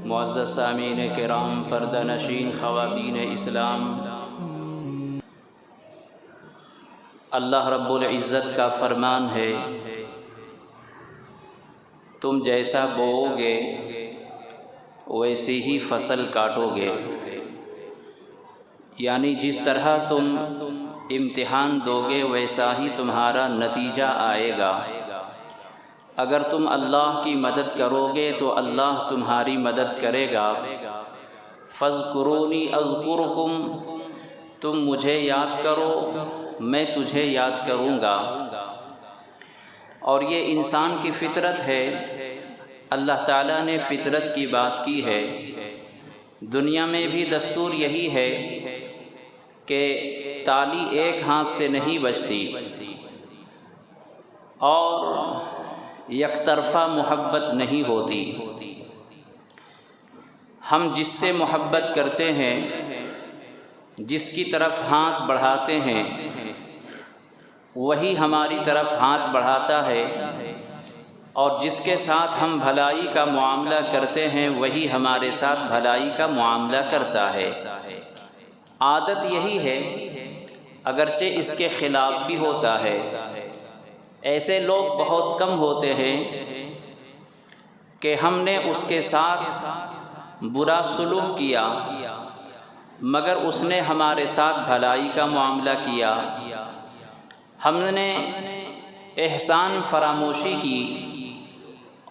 معزز سامعین کرام، پردہ نشین خواتین اسلام، اللہ رب العزت کا فرمان ہے، تم جیسا بوؤ گے ویسی ہی فصل کاٹو گے۔ یعنی جس طرح تم امتحان دو گے ویسا ہی تمہارا نتیجہ آئے گا۔ اگر تم اللہ کی مدد کرو گے تو اللہ تمہاری مدد کرے گا۔ فاذکرونی اذکرکم، تم مجھے یاد کرو میں تجھے یاد کروں گا۔ اور یہ انسان کی فطرت ہے، اللہ تعالیٰ نے فطرت کی بات کی ہے۔ دنیا میں بھی دستور یہی ہے کہ تالی ایک ہاتھ سے نہیں بجتی اور یک طرفہ محبت نہیں ہوتی۔ ہم جس سے محبت کرتے ہیں، جس کی طرف ہاتھ بڑھاتے ہیں، وہی ہماری طرف ہاتھ بڑھاتا ہے، اور جس کے ساتھ ہم بھلائی کا معاملہ کرتے ہیں وہی ہمارے ساتھ بھلائی کا معاملہ کرتا ہے۔ عادت یہی ہے، اگرچہ اس کے خلاف بھی ہوتا ہے۔ ایسے لوگ بہت کم ہوتے ہیں کہ ہم نے اس کے ساتھ برا سلوک کیا مگر اس نے ہمارے ساتھ بھلائی کا معاملہ کیا، ہم نے احسان فراموشی کی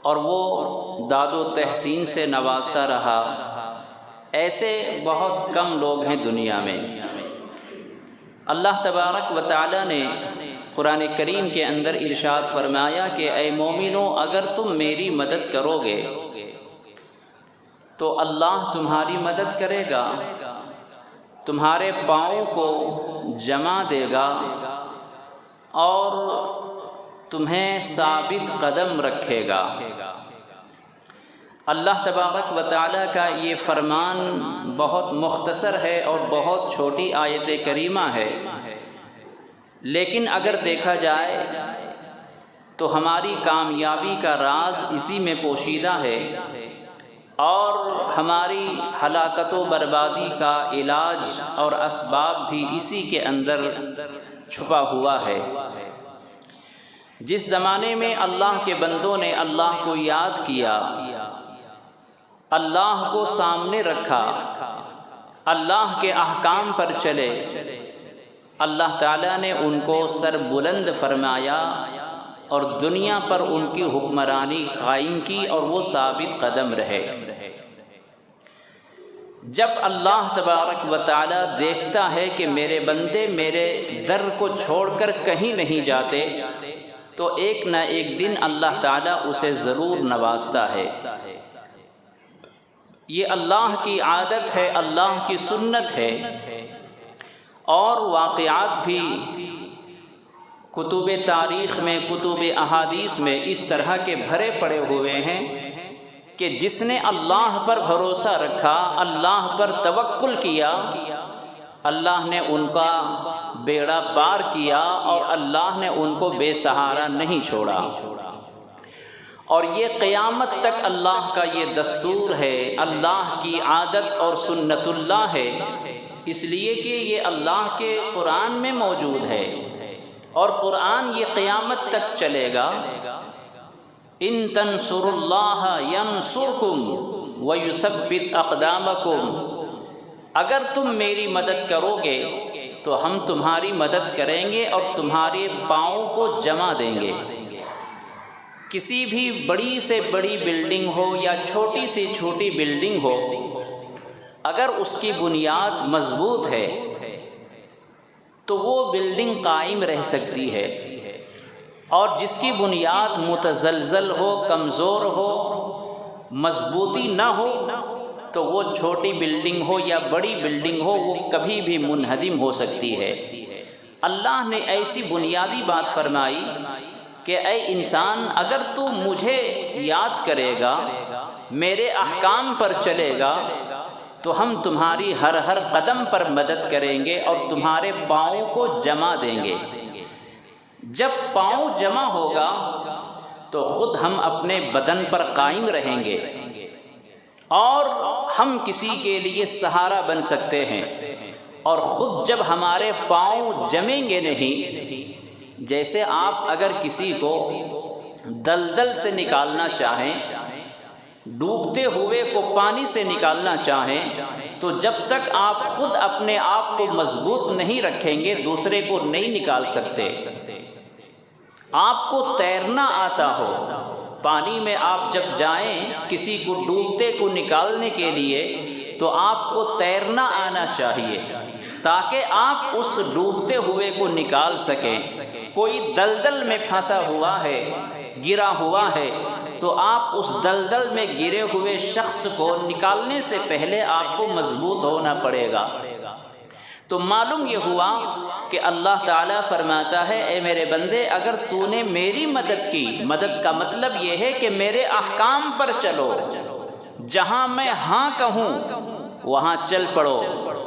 اور وہ داد و تحسین سے نوازتا رہا۔ ایسے بہت کم لوگ ہیں دنیا میں۔ اللہ تبارک و تعالی نے قرآن کریم کے اندر ارشاد فرمایا کہ اے مومنو، اگر تم میری مدد کرو گے تو اللہ تمہاری مدد کرے گا، تمہارے پاؤں کو جما دے گا اور تمہیں ثابت قدم رکھے گا۔ اللہ تبارک و تعالیٰ کا یہ فرمان بہت مختصر ہے اور بہت چھوٹی آیت کریمہ ہے، لیکن اگر دیکھا جائے تو ہماری کامیابی کا راز اسی میں پوشیدہ ہے، اور ہماری ہلاکت و بربادی کا علاج اور اسباب بھی اسی کے اندر چھپا ہوا ہے۔ جس زمانے میں اللہ کے بندوں نے اللہ کو یاد کیا، اللہ کو سامنے رکھا، اللہ کے احکام پر چلے، اللہ تعالیٰ نے ان کو سر بلند فرمایا اور دنیا پر ان کی حکمرانی قائم کی اور وہ ثابت قدم رہے۔ جب اللہ تبارک و تعالیٰ دیکھتا ہے کہ میرے بندے میرے در کو چھوڑ کر کہیں نہیں جاتے تو ایک نہ ایک دن اللہ تعالیٰ اسے ضرور نوازتا ہے۔ یہ اللہ کی عادت ہے، اللہ کی سنت ہے، اور واقعات بھی کتب تاریخ میں، کتب احادیث میں اس طرح کے بھرے پڑے ہوئے ہیں کہ جس نے اللہ پر بھروسہ رکھا، اللہ پر توکل کیا، اللہ نے ان کا بیڑا پار کیا اور اللہ نے ان کو بے سہارا نہیں چھوڑا۔ اور یہ قیامت تک اللہ کا یہ دستور ہے، اللہ کی عادت اور سنت اللہ ہے، اس لیے کہ یہ اللہ کے قرآن میں موجود ہے اور قرآن یہ قیامت تک چلے گا۔ ان تنصروا اللہ ینصرکم ویثبت اقدامکم، اگر تم میری مدد کرو گے تو ہم تمہاری مدد کریں گے اور تمہارے پاؤں کو جما دیں گے۔ کسی بھی بڑی سے بڑی بلڈنگ ہو یا چھوٹی سے چھوٹی بلڈنگ ہو، اگر اس کی بنیاد مضبوط ہے تو وہ بلڈنگ قائم رہ سکتی ہے، اور جس کی بنیاد متزلزل ہو، کمزور ہو، مضبوطی نہ ہو تو وہ چھوٹی بلڈنگ ہو یا بڑی بلڈنگ ہو وہ کبھی بھی منہدم ہو سکتی ہے۔ اللہ نے ایسی بنیادی بات فرمائی کہ اے انسان، اگر تو مجھے یاد کرے گا، میرے احکام پر چلے گا تو ہم تمہاری ہر قدم پر مدد کریں گے اور تمہارے پاؤں کو جما دیں گے۔ جب پاؤں جمع ہوگا تو خود ہم اپنے بدن پر قائم رہیں گے اور ہم کسی کے لیے سہارا بن سکتے ہیں، اور خود جب ہمارے پاؤں جمیں گے نہیں، جیسے آپ اگر کسی کو دلدل سے نکالنا چاہیں، ڈوبتے ہوئے کو پانی سے نکالنا چاہیں، تو جب تک آپ خود اپنے آپ کو مضبوط نہیں رکھیں گے دوسرے کو نہیں نکال سکتے۔ آپ کو تیرنا آتا ہو، پانی میں آپ جب جائیں کسی کو ڈوبتے کو نکالنے کے لیے تو آپ کو تیرنا آنا چاہیے تاکہ آپ اس ڈوبتے ہوئے کو نکال سکیں۔ کوئی دلدل میں پھنسا ہوا ہے، گرا ہوا ہے، تو آپ اس دلدل میں گرے ہوئے شخص کو نکالنے سے پہلے آپ کو مضبوط ہونا پڑے گا۔ تو معلوم یہ ہوا کہ اللہ تعالیٰ فرماتا ہے اے میرے بندے، اگر تو نے میری مدد کی، مدد کا مطلب یہ ہے کہ میرے احکام پر چلو، جہاں میں ہاں کہوں وہاں چل پڑو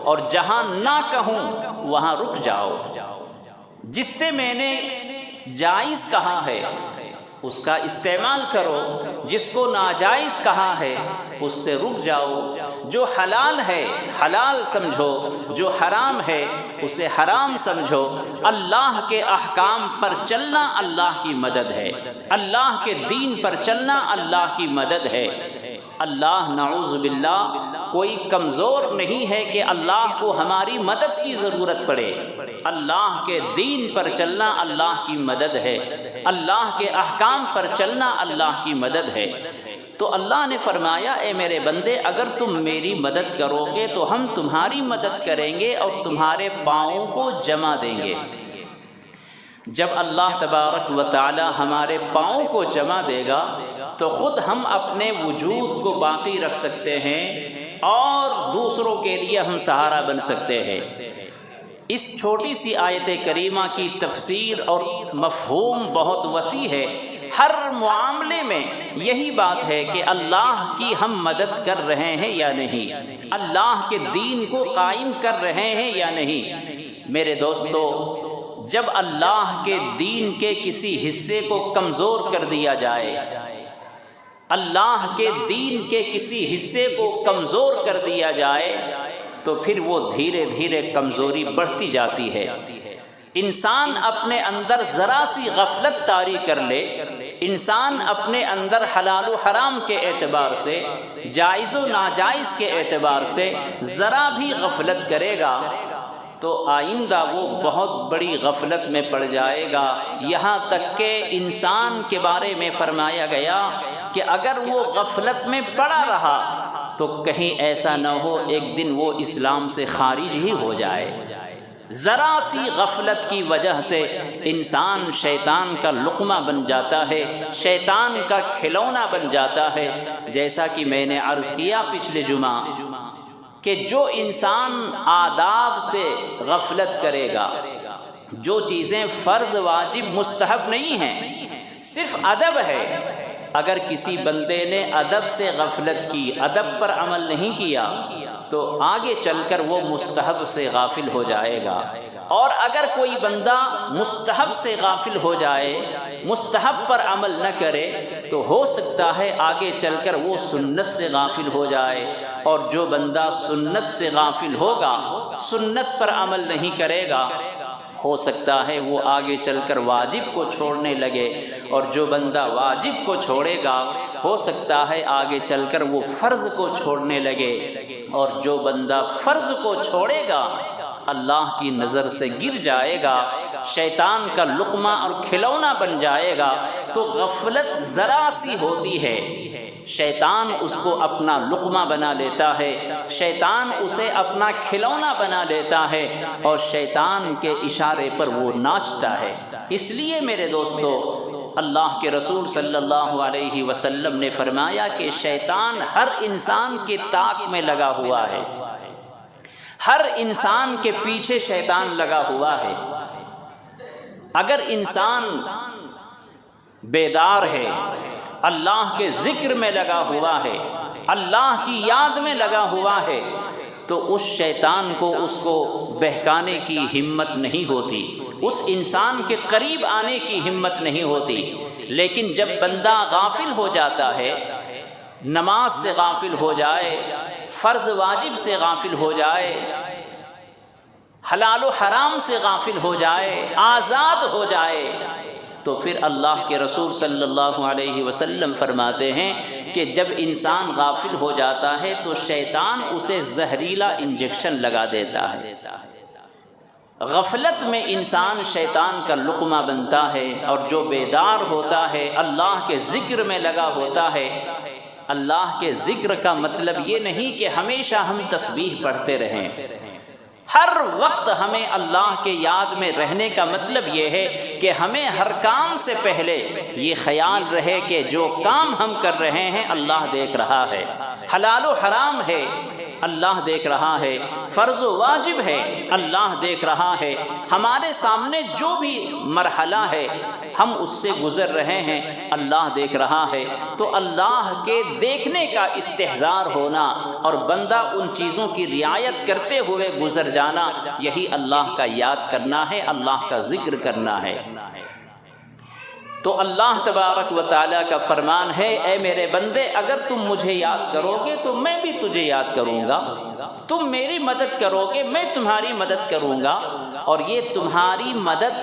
اور جہاں نہ کہوں وہاں رک جاؤ۔ جس سے میں نے جائز کہا ہے اس کا استعمال کرو، جس کو ناجائز کہا ہے اس سے رک جاؤ۔ جو حلال ہے حلال سمجھو، جو حرام ہے اسے حرام سمجھو۔ اللہ کے احکام پر چلنا اللہ کی مدد ہے، اللہ کے دین پر چلنا اللہ کی مدد ہے۔ اللہ نعوذ باللہ کوئی کمزور نہیں ہے کہ اللہ کو ہماری مدد کی ضرورت پڑے۔ اللہ کے دین پر چلنا اللہ کی مدد ہے، اللہ کے احکام پر چلنا اللہ کی مدد ہے۔ تو اللہ نے فرمایا اے میرے بندے، اگر تم میری مدد کرو گے تو ہم تمہاری مدد کریں گے اور تمہارے پاؤں کو جما دیں گے۔ جب اللہ تبارک و تعالی ہمارے پاؤں کو جما دے گا تو خود ہم اپنے وجود کو باقی رکھ سکتے ہیں اور دوسروں کے لیے ہم سہارا بن سکتے ہیں۔ اس چھوٹی سی آیت کریمہ کی تفسیر اور مفہوم بہت وسیع ہے۔ ہر معاملے میں یہی بات ہے کہ اللہ کی ہم مدد کر رہے ہیں یا نہیں، اللہ کے دین کو قائم کر رہے ہیں یا نہیں۔ میرے دوستو، جب اللہ کے دین کے کسی حصے کو کمزور کر دیا جائے، اللہ کے دین کے کسی حصے کو کمزور کر دیا جائے تو پھر وہ دھیرے دھیرے کمزوری بڑھتی جاتی ہے۔ انسان اپنے اندر ذرا سی غفلت طاری کر لے، انسان اپنے اندر حلال و حرام کے اعتبار سے، جائز و ناجائز کے اعتبار سے ذرا بھی غفلت کرے گا تو آئندہ وہ بہت بڑی غفلت میں پڑ جائے گا۔ یہاں تک کہ انسان کے بارے میں فرمایا گیا کہ اگر وہ غفلت میں پڑا رہا تو کہیں ایسا نہ ہو ایک دن وہ اسلام سے خارج ہی ہو جائے۔ ذرا سی غفلت کی وجہ سے انسان شیطان کا لقمہ بن جاتا ہے، شیطان کا کھلونا بن جاتا ہے۔ جیسا کہ میں نے عرض کیا پچھلے جمعہ کہ جو انسان آداب سے غفلت کرے گا، جو چیزیں فرض واجب مستحب نہیں ہیں، صرف ادب ہے، اگر کسی بندے نے ادب سے غفلت کی، ادب پر عمل نہیں کیا تو آگے چل کر وہ مستحب سے غافل ہو جائے گا۔ اور اگر کوئی بندہ مستحب سے غافل ہو جائے، مستحب پر عمل نہ کرے، تو ہو سکتا ہے آگے چل کر وہ سنت سے غافل ہو جائے، اور جو بندہ سنت سے غافل ہوگا، سنت پر عمل نہیں کرے گا، ہو سکتا ہے وہ آگے چل کر واجب کو چھوڑنے لگے، اور جو بندہ واجب کو چھوڑے گا ہو سکتا ہے آگے چل کر وہ فرض کو چھوڑنے لگے، اور جو بندہ فرض کو چھوڑے گا اللہ کی نظر سے گر جائے گا، شیطان کا لقمہ اور کھلونا بن جائے گا۔ تو غفلت ذرا سی ہوتی ہے، شیطان اس کو اپنا لقمہ بنا لیتا ہے، شیطان اسے اپنا کھلونا بنا لیتا ہے، اور شیطان کے اشارے پر وہ ناچتا ہے۔ اس لیے میرے دوستو، اللہ کے رسول صلی اللہ علیہ وسلم نے فرمایا کہ شیطان ہر انسان کے طاق میں لگا ہوا ہے، ہر انسان کے پیچھے شیطان لگا ہوا ہے۔ اگر انسان بیدار ہے، اللہ کے ذکر میں لگا ہوا ہے، اللہ کی یاد میں لگا ہوا ہے، تو اس شیطان کو اس کو بہکانے کی ہمت نہیں ہوتی۔ اس انسان کے قریب آنے کی ہمت نہیں ہوتی۔ لیکن جب بندہ غافل ہو جاتا ہے، نماز سے غافل ہو جائے، فرض واجب سے غافل ہو جائے، حلال و حرام سے غافل ہو جائے، آزاد ہو جائے، تو پھر اللہ کے رسول صلی اللہ علیہ وسلم فرماتے ہیں کہ جب انسان غافل ہو جاتا ہے تو شیطان اسے زہریلا انجیکشن لگا دیتا ہے۔ غفلت میں انسان شیطان کا لقمہ بنتا ہے، اور جو بیدار ہوتا ہے، اللہ کے ذکر میں لگا ہوتا ہے۔ اللہ کے ذکر کا مطلب یہ نہیں کہ ہمیشہ ہم تسبیح پڑھتے رہیں، ہر وقت ہمیں اللہ کے یاد میں رہنے کا مطلب یہ ہے کہ ہمیں ہر کام سے پہلے یہ خیال رہے کہ جو کام ہم کر رہے ہیں اللہ دیکھ رہا ہے، حلال و حرام ہے اللہ دیکھ رہا ہے، فرض و واجب ہے اللہ دیکھ رہا ہے، ہمارے سامنے جو بھی مرحلہ ہے ہم اس سے گزر رہے ہیں اللہ دیکھ رہا ہے۔ تو اللہ کے دیکھنے کا استحضار ہونا اور بندہ ان چیزوں کی رعایت کرتے ہوئے گزر جانا، یہی اللہ کا یاد کرنا ہے، اللہ کا ذکر کرنا ہے۔ تو اللہ تبارک و تعالیٰ کا فرمان ہے، اے میرے بندے اگر تم مجھے یاد کرو گے تو میں بھی تجھے یاد کروں گا، تم میری مدد کرو گے میں تمہاری مدد کروں گا۔ اور یہ تمہاری مدد،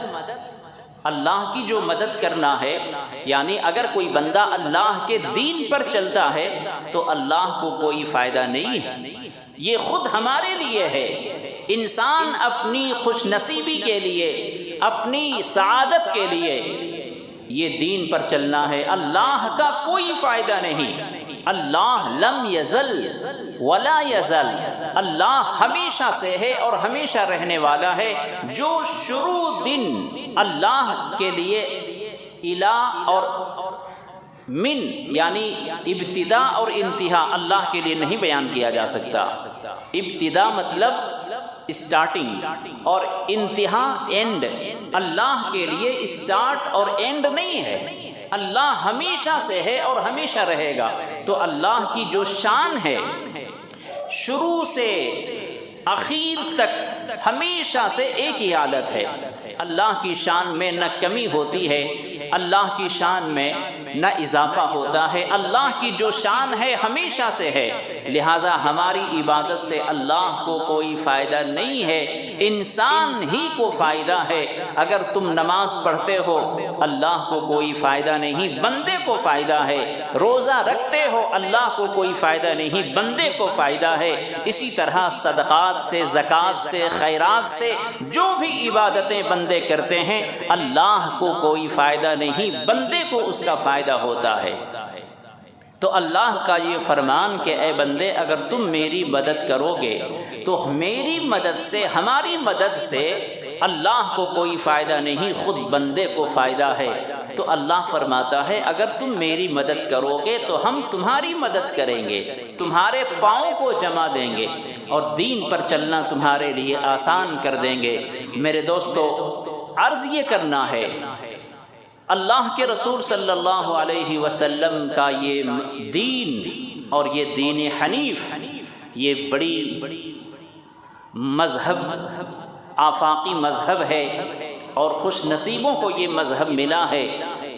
اللہ کی جو مدد کرنا ہے، یعنی اگر کوئی بندہ اللہ کے دین پر چلتا ہے تو اللہ کو کوئی فائدہ نہیں ہے، یہ خود ہمارے لیے ہے۔ انسان اپنی خوش نصیبی کے لیے، اپنی سعادت کے لیے یہ دین پر چلنا ہے، اللہ کا کوئی فائدہ نہیں۔ اللہ لم یزل ولا یزل، اللہ ہمیشہ سے ہے اور ہمیشہ رہنے والا ہے۔ جو شروع دن اللہ کے لیے الہ اور من یعنی ابتدا اور انتہا اللہ کے لیے نہیں بیان کیا جا سکتا۔ ابتدا مطلب اسٹارٹنگ اور انتہا اینڈ، اللہ کے لیے اسٹارٹ اور اینڈ نہیں ہے، اللہ ہمیشہ سے ہے اور ہمیشہ رہے گا۔ تو اللہ کی جو شان ہے شروع سے آخر تک ہمیشہ سے ایک ہی حالت ہے۔ اللہ کی شان میں نہ کمی ہوتی ہے، اللہ کی شان میں نہ اضافہ ہوتا ہے، اللہ کی جو شان ہے ہمیشہ سے ہے، لہٰذا ہماری عبادت سے اللہ کو کوئی فائدہ نہیں ہے، انسان ہی کو فائدہ ہے۔ اگر تم نماز پڑھتے ہو اللہ کو کوئی فائدہ نہیں، بندے کو فائدہ ہے، روزہ رکھتے ہو اللہ کو کوئی فائدہ نہیں، بندے کو فائدہ ہے۔ اسی طرح صدقات سے، زکوٰۃ سے، خیرات سے جو بھی عبادتیں بندے کرتے ہیں اللہ کو کوئی فائدہ نہیں، بندے کو اس کا فائدہ ہوتا ہے۔ تو اللہ کا یہ فرمان کہ اے بندے اگر تم میری مدد کرو گے تو میری مدد سے، ہماری مدد سے اللہ کو کوئی فائدہ نہیں، خود بندے کو فائدہ ہے۔ تو اللہ فرماتا ہے اگر تم میری مدد کرو گے تو ہم تمہاری مدد کریں گے، تمہارے پاؤں کو جما دیں گے اور دین پر چلنا تمہارے لیے آسان کر دیں گے۔ میرے دوستو، عرض یہ کرنا ہے، اللہ کے رسول صلی اللہ علیہ وسلم کا یہ دین اور یہ دین حنیف، یہ بڑی مذہب، آفاقی مذہب ہے، اور خوش نصیبوں کو یہ مذہب ملا ہے۔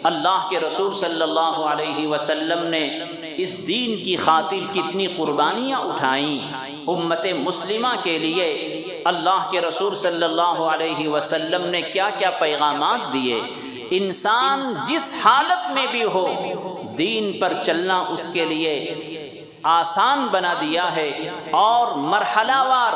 اللہ کے رسول صلی اللہ علیہ وسلم نے اس دین کی خاطر کتنی قربانیاں اٹھائیں، امت مسلمہ کے لیے اللہ کے رسول صلی اللہ علیہ وسلم نے کیا کیا پیغامات دیے۔ انسان جس حالت میں بھی ہو دین پر چلنا اس کے لیے آسان بنا دیا ہے، اور مرحلہ وار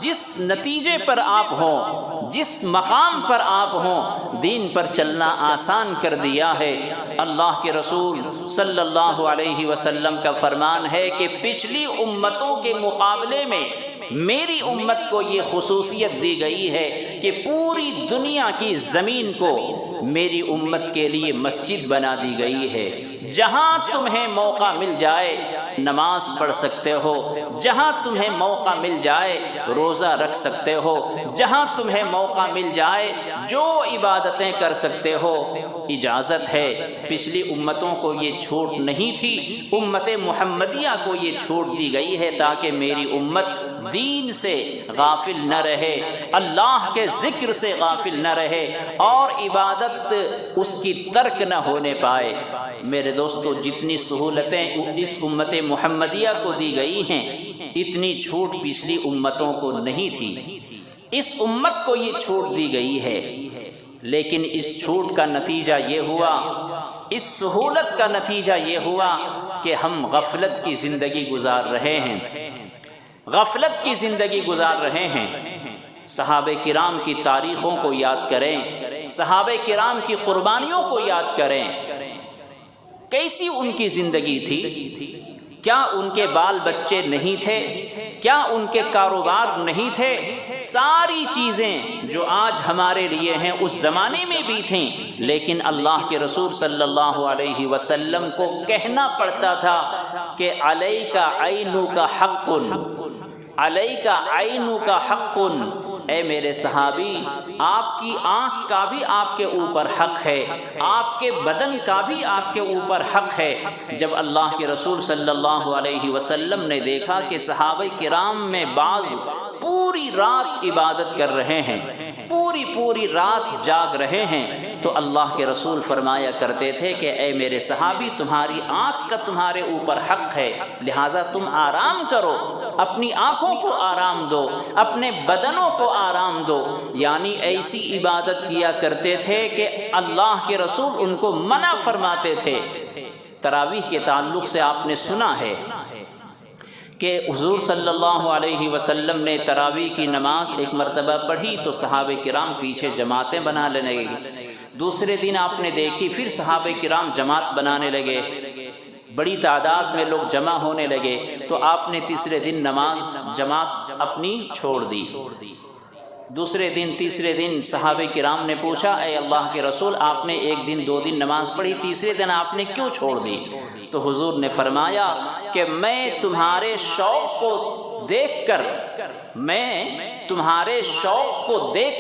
جس نتیجے پر آپ ہوں، جس مقام پر آپ ہوں، دین پر چلنا آسان کر دیا ہے۔ اللہ کے رسول صلی اللہ علیہ وسلم کا فرمان ہے کہ پچھلی امتوں کے مقابلے میں میری امت کو یہ خصوصیت دی گئی ہے کہ پوری دنیا کی زمین کو میری امت کے لیے مسجد بنا دی گئی ہے۔ جہاں تمہیں موقع مل جائے نماز پڑھ سکتے ہو، جہاں تمہیں موقع مل جائے روزہ رکھ سکتے ہو، جہاں تمہیں موقع مل جائے جو عبادتیں کر سکتے ہو، اجازت ہے۔ پچھلی امتوں کو یہ چھوٹ نہیں تھی، امت محمدیہ کو یہ چھوٹ دی گئی ہے تاکہ میری امت دین سے غافل نہ رہے، اللہ کے ذکر سے غافل نہ رہے اور عبادت اس کی ترک نہ ہونے پائے۔ میرے دوستو، جتنی سہولتیں اس امت محمدیہ کو دی گئی ہیں اتنی چھوٹ پچھلی امتوں کو نہیں تھی۔ اس امت کو یہ چھوٹ دی گئی ہے، لیکن اس چھوٹ کا نتیجہ یہ ہوا، اس سہولت کا نتیجہ یہ ہوا کہ ہم غفلت کی زندگی گزار رہے ہیں، غفلت کی زندگی گزار رہے ہیں۔ صحابہ کرام کی تاریخوں کو یاد کریں، صحابہ کرام کی قربانیوں کو یاد کریں، کیسی ان کی زندگی تھی؟ کیا ان کے بال بچے نہیں تھے؟ کیا ان کے کاروبار نہیں تھے؟ ساری چیزیں جو آج ہمارے لیے ہیں اس زمانے میں بھی تھیں، لیکن اللہ کے رسول صلی اللہ علیہ وسلم کو کہنا پڑتا تھا کہ علیک عینک حق، علیک عینک حق، اے میرے صحابی، آپ کی آنکھ کا بھی آپ کے اوپر حق ہے، آپ کے بدن کا بھی آپ کے اوپر حق ہے۔ جب اللہ کے رسول صلی اللہ علیہ وسلم نے دیکھا کہ صحابہ کرام میں بعض پوری رات عبادت کر رہے ہیں، پوری رات جاگ رہے ہیں، تو اللہ کے رسول فرمایا کرتے تھے کہ اے میرے صحابی، تمہاری آنکھ کا تمہارے اوپر حق ہے، لہٰذا تم آرام کرو، اپنی آنکھوں کو آرام دو، اپنے بدنوں کو آرام دو۔ یعنی ایسی عبادت کیا کرتے تھے کہ اللہ کے رسول ان کو منع فرماتے تھے۔ تراویح کے تعلق سے آپ نے سنا ہے کہ حضور صلی اللہ علیہ وسلم نے تراویح کی نماز ایک مرتبہ پڑھی تو صحابہ کرام پیچھے جماعتیں بنا لینے لگے۔ دوسرے دن آپ نے دیکھی پھر صحابہ کرام جماعت بنانے لگے، بڑی تعداد میں لوگ جمع ہونے لگے، تو آپ نے تیسرے دن نماز جماعت اپنی چھوڑ دی۔ دوسرے دن تیسرے دن صحابہ کرام نے پوچھا، اے اللہ کے رسول، آپ نے ایک دن دو دن نماز پڑھی، تیسرے دن آپ نے کیوں چھوڑ دی؟ تو حضور نے فرمایا کہ میں تمہارے شوق کو دیکھ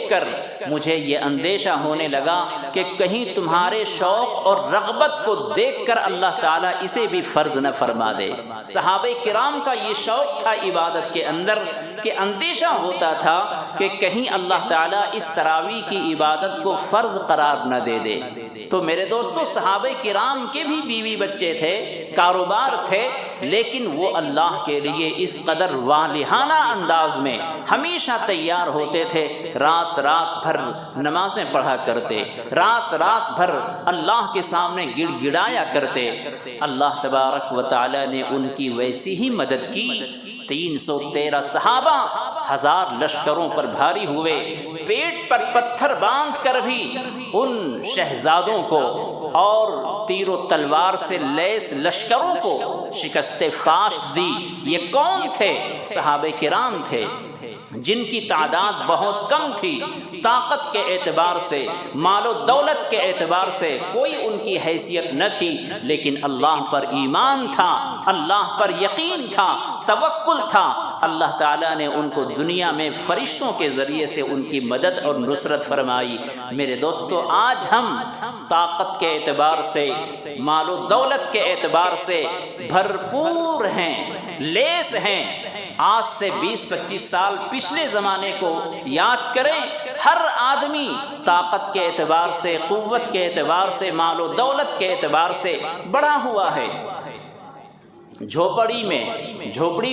کر، مجھے یہ اندیشہ ہونے لگا کہ کہیں تمہارے شوق اور رغبت کو دیکھ کر اللہ تعالیٰ اسے بھی فرض نہ فرما دے۔ صحابہ کرام کا یہ شوق تھا عبادت کے اندر کہ اندیشہ ہوتا تھا کہ کہیں اللہ تعالیٰ اس تراویح کی عبادت کو فرض قرار نہ دے دے۔ تو میرے دوستو، صحابہ کرام کے بھی بیوی بچے تھے، کاروبار تھے، لیکن وہ اللہ کے لیے اس قدر والہانہ انداز میں ہمیشہ تیار ہوتے تھے، رات رات بھر نمازیں پڑھا کرتے، رات رات بھر اللہ کے سامنے گڑ گڑایا کرتے۔ اللہ تبارک و تعالی نے ان کی ویسی ہی مدد کی۔ 313 صحابہ 1000 لشکروں پر بھاری ہوئے، پیٹ پر پتھر باندھ کر بھی ان شہزادوں کو اور تیر و تلوار سے لیس لشکروں کو شکست فاش دی۔ یہ کون تھے؟ صحابہ کرام تھے، جن کی تعداد بہت کم تھی، طاقت کے اعتبار سے، مال و دولت کے اعتبار سے کوئی ان کی حیثیت نہ تھی، لیکن اللہ پر ایمان تھا، اللہ پر یقین تھا، توکل تھا۔ اللہ تعالیٰ نے ان کو دنیا میں فرشتوں کے ذریعے سے ان کی مدد اور نصرت فرمائی۔ میرے دوستو، آج ہم طاقت کے اعتبار سے، مال و دولت کے اعتبار سے بھرپور ہیں، لیس ہیں۔ آج سے 20-25 سال پچھلے زمانے کو یاد کریں، ہر آدمی طاقت کے اعتبار سے، قوت کے اعتبار سے، مال و دولت کے اعتبار سے بڑا ہوا ہے۔ جھوپڑی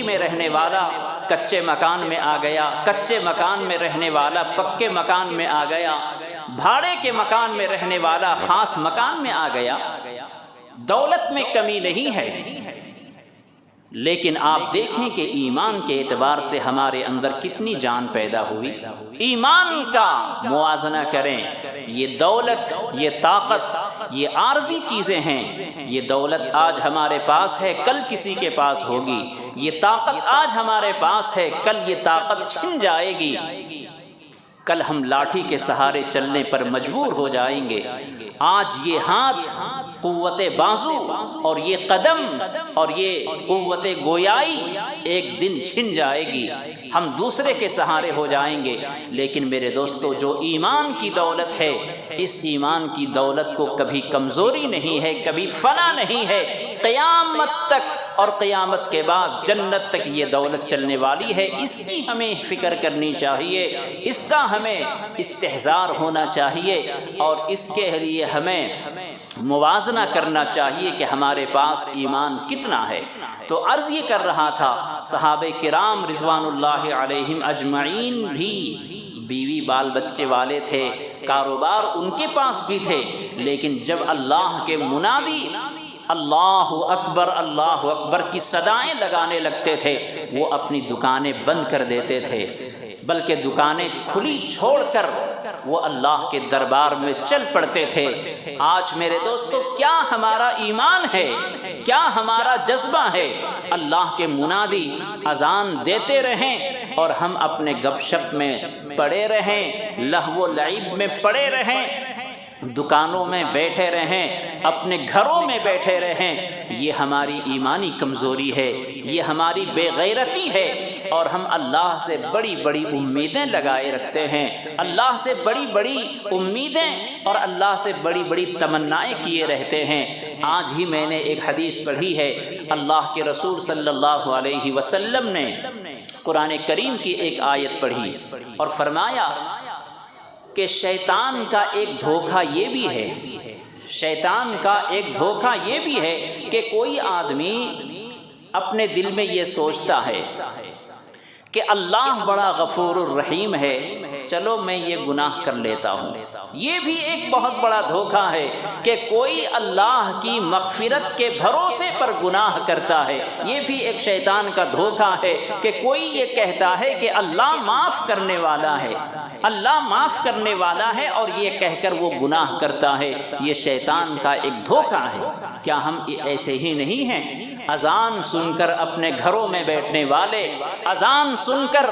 میں رہنے والا کچے مکان میں آ گیا، کچے مکان میں رہنے والا پکے مکان میں آ گیا، بھاڑے کے مکان میں رہنے والا خاص مکان میں آ گیا۔ دولت میں کمی نہیں ہے، لیکن آپ دیکھیں کہ ایمان کے اعتبار سے ہمارے اندر کتنی جان پیدا ہوئی۔ ایمان کا موازنہ کریں، یہ دولت، یہ طاقت، یہ عارضی چیزیں ہیں۔ یہ دولت آج ہمارے پاس ہے، کل کسی کے پاس ہوگی۔ یہ طاقت آج ہمارے پاس ہے، کل یہ طاقت چھن جائے گی۔ کل ہم لاٹھی کے سہارے چلنے پر مجبور ہو جائیں گے۔ آج یہ ہاتھ، قوت بازو، اور یہ قدم اور یہ قوت گویائی ایک دن چھن جائے گی، ہم دوسرے کے سہارے ہو جائیں گے۔ لیکن میرے دوستو، جو ایمان کی دولت ہے، اس ایمان کی دولت کو کبھی کمزوری نہیں ہے، کبھی فنا نہیں ہے۔ قیامت تک اور قیامت کے بعد جنت تک یہ دولت چلنے والی ہے، اس کی ہمیں فکر کرنی چاہیے، اس کا ہمیں استحضار ہونا چاہیے، اور اس کے لیے ہمیں موازنہ کرنا چاہیے کہ ہمارے پاس ایمان کتنا ہے۔ تو عرض یہ کر رہا تھا، صحابہ کرام رضوان اللہ علیہم اجمعین بھی بیوی بال بچے والے تھے، کاروبار ان کے پاس بھی تھے، لیکن جب اللہ کے منادی اللہ اکبر کی صدائیں لگانے لگتے تھے، وہ اپنی دکانیں بند کر دیتے تھے، بلکہ دکانیں کھلی چھوڑ کر وہ اللہ کے دربار میں چل پڑتے تھے۔ آج میرے دوستو کیا ہمارا ایمان ہے، کیا ہمارا جذبہ ہے؟ اللہ کے منادی اذان دیتے رہیں اور ہم اپنے گپ شپ میں پڑے رہیں، لہو و لعب میں پڑے رہیں، دکانوں میں بیٹھے رہیں، اپنے گھروں میں بیٹھے رہیں، یہ ہماری ایمانی کمزوری ہے، یہ ہماری بے غیرتی ہے، اور ہم اللہ سے بڑی بڑی امیدیں لگائے رکھتے ہیں، اللہ سے بڑی بڑی امیدیں اور اللہ سے بڑی بڑی تمنائیں کیے رہتے ہیں۔ آج ہی میں نے ایک حدیث پڑھی ہے، اللہ کے رسول صلی اللہ علیہ وسلم نے قرآن کریم کی ایک آیت پڑھی اور فرمایا کہ شیطان کا ایک دھوکہ یہ بھی ہے، شیطان کا ایک دھوکہ یہ بھی ہے کہ کوئی آدمی اپنے دل میں یہ سوچتا ہے کہ اللہ بڑا غفور الرحیم ہے، چلو میں یہ گناہ کر لیتا ہوں۔ یہ بھی ایک بہت بڑا دھوکہ ہے کہ کوئی اللہ کی مغفرت کے بھروسے پر گناہ کرتا ہے، یہ بھی ایک شیطان کا دھوکہ ہے کہ کوئی یہ کہتا ہے کہ اللہ معاف کرنے والا ہے، اللہ معاف کرنے والا ہے، اور یہ کہہ کر وہ گناہ کرتا ہے۔ یہ شیطان کا ایک دھوکہ ہے۔ کیا ہم ایسے ہی نہیں ہیں؟ اذان سن کر اپنے گھروں میں بیٹھنے والے، اذان سن کر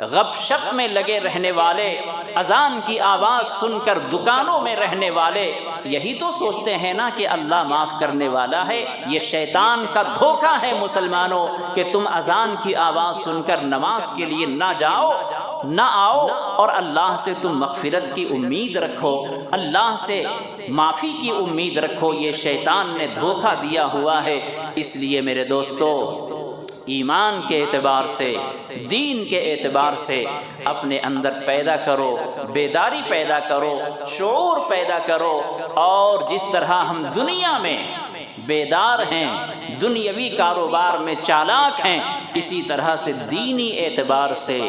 غپ شپ میں لگے رہنے والے، اذان کی آواز سن کر دکانوں میں رہنے والے، یہی تو سوچتے ہیں نا کہ اللہ معاف کرنے والا ہے۔ یہ شیطان کا دھوکہ ہے مسلمانوں کہ تم اذان کی آواز سن کر نماز کے لیے نہ آؤ اور اللہ سے تم مغفرت کی امید رکھو، اللہ سے معافی کی امید رکھو۔ یہ شیطان نے دھوکہ دیا ہوا ہے۔ اس لیے میرے دوستو، ایمان کے اعتبار سے، دین کے اعتبار سے اپنے اندر پیدا کرو، بیداری پیدا کرو، شعور پیدا کرو، اور جس طرح ہم دنیا میں بیدار ہیں، دنیاوی کاروبار میں چالاک ہیں، اسی طرح سے دینی اعتبار سے،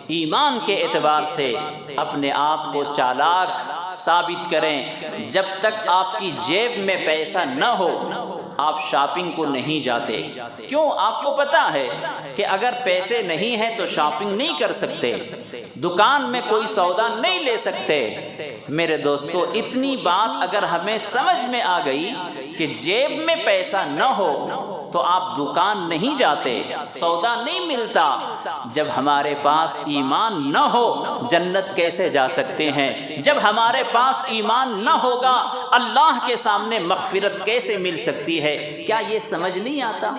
ایمان کے اعتبار سے اپنے آپ کو چالاک ثابت کریں۔ جب تک آپ کی جیب میں پیسہ نہ ہو آپ شاپنگ کو نہیں جاتے۔ کیوں؟ آپ کو پتا ہے کہ اگر پیسے نہیں ہیں تو شاپنگ نہیں کر سکتے، دکان میں کوئی سودا نہیں لے سکتے۔ میرے دوستو، اتنی بات اگر ہمیں سمجھ میں آ گئی کہ جیب میں پیسہ نہ ہو تو آپ دکان نہیں جاتے، سودا نہیں ملتا۔ جب ہمارے پاس ایمان نہ ہو جنت کیسے جا سکتے ہیں؟ جب ہمارے پاس ایمان نہ ہوگا اللہ کے سامنے مغفرت کیسے مل سکتی ہے؟ کیا یہ سمجھ نہیں آتا؟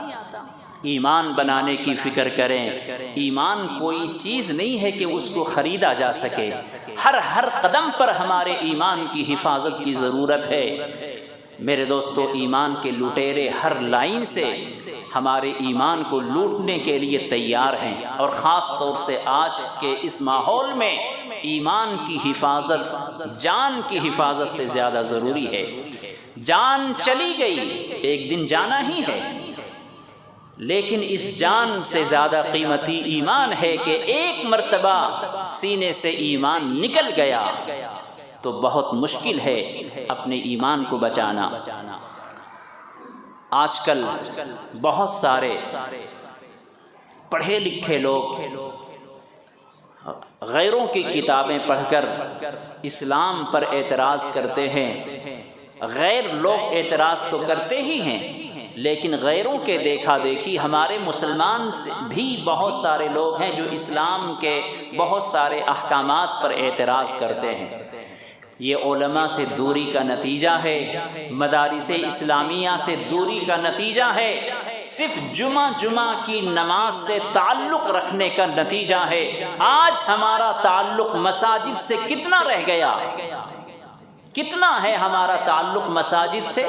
ایمان بنانے کی فکر کریں۔ ایمان کوئی چیز نہیں ہے کہ اس کو خریدا جا سکے، ہر قدم پر ہمارے ایمان کی حفاظت کی ضرورت ہے۔ میرے دوستو، ایمان کے لٹیرے ہر لائن سے ہمارے ایمان کو لوٹنے کے لیے تیار ہیں، اور خاص طور سے آج کے اس ماحول میں ایمان کی حفاظت جان کی حفاظت سے زیادہ ضروری ہے۔ جان چلی گئی، ایک دن جانا ہی ہے، لیکن اس جان سے زیادہ قیمتی ایمان ہے کہ ایک مرتبہ سینے سے ایمان نکل گیا تو بہت مشکل ہے اپنے ایمان کو بچانا۔ آج کل بہت سارے پڑھے لکھے لوگ غیروں کی کتابیں پڑھ کر اسلام پر اعتراض کرتے ہیں۔ غیر لوگ اعتراض تو کرتے ہی ہیں، لیکن غیروں کے دیکھا دیکھی ہمارے مسلمان بھی بہت سارے لوگ ہیں جو اسلام کے بہت سارے احکامات پر اعتراض کرتے ہیں۔ یہ علماء سے دوری کا نتیجہ ہے، مدارس اسلامیہ سے دوری کا نتیجہ ہے، صرف جمعہ کی نماز سے تعلق رکھنے کا نتیجہ ہے۔ آج ہمارا تعلق مساجد سے کتنا رہ گیا؟ کتنا ہے ہمارا تعلق مساجد سے؟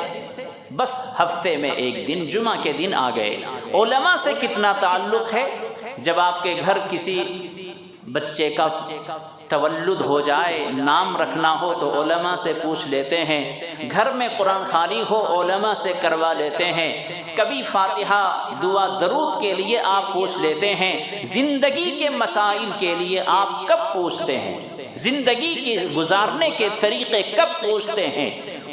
بس ہفتے میں ایک دن جمعہ کے دن آ گئے۔ علماء سے کتنا تعلق ہے؟ جب آپ کے گھر کسی بچے کا تولد ہو جائے، نام رکھنا ہو تو علماء سے پوچھ لیتے ہیں، گھر میں قرآن خوانی ہو علماء سے کروا لیتے ہیں، کبھی فاتحہ دعا درود کے لیے آپ پوچھ لیتے ہیں، زندگی کے مسائل کے لیے آپ کب پوچھتے ہیں؟ زندگی کے گزارنے کے طریقے کب پوچھتے ہیں؟